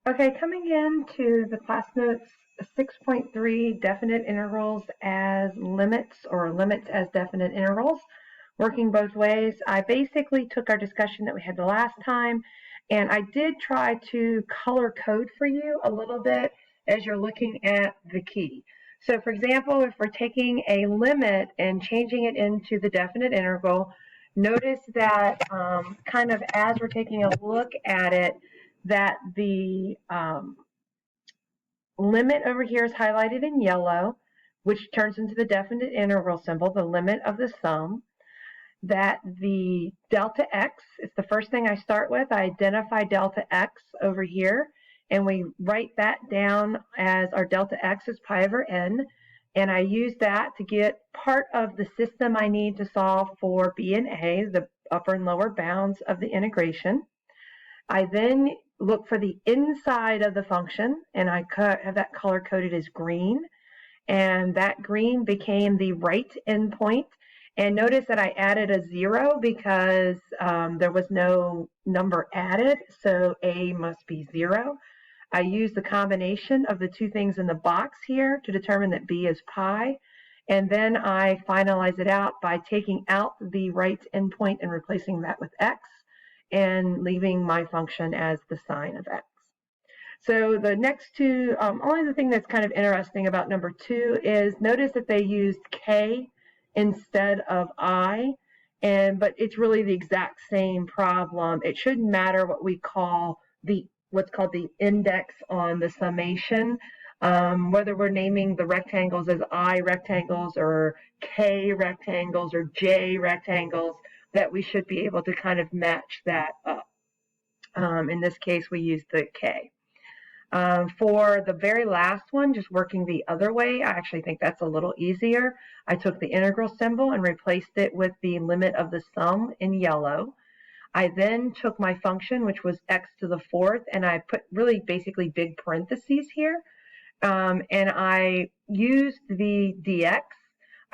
Okay, coming into the class notes 6.3 definite integrals as limits or limits as definite intervals, working both ways. I basically took our discussion that we had the last time and I did try to color code for you a little bit as you're looking at the key. So for example, if we're taking a limit and changing it into the definite integral, notice that kind of as we're taking a look at it, that the limit over here is highlighted in yellow, which turns into the definite integral symbol, the limit of the sum. That the delta x is the first thing I start with. I identify delta x over here, and we write that down as our delta x is pi over n. And I use that to get part of the system I need to solve for b and a, the upper and lower bounds of the integration. I then look for the inside of the function, and I have that color coded as green. And that green became the right endpoint. And notice that I added a 0 because there was no number added, so a must be 0. I use the combination of the two things in the box here to determine that b is pi. And then I finalize it out by taking out the right endpoint and replacing that with x, and leaving my function as the sine of x. So the next two, only the thing that's kind of interesting about number 2 is notice that they used k instead of I, but it's really the exact same problem. It shouldn't matter what we call what's called the index on the summation, whether we're naming the rectangles as I rectangles or K rectangles or J rectangles, that we should be able to kind of match that up. In this case, we use the K. For the very last one, just working the other way, I actually think that's a little easier. I took the integral symbol and replaced it with the limit of the sum in yellow. I then took my function, which was x to the fourth, and I put really basically big parentheses here. And I used the dx.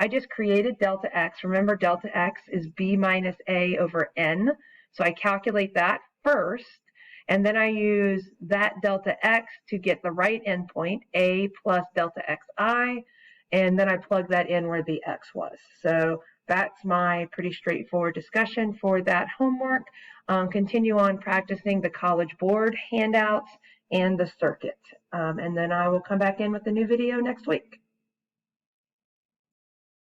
I just created delta x. Remember, delta x is b minus a over n. So I calculate that first, and then I use that delta x to get the right endpoint, a plus delta xi, and then I plug that in where the x was. So that's my pretty straightforward discussion for that homework. Continue on practicing the College Board handouts and the circuit. And then I will come back in with a new video next week.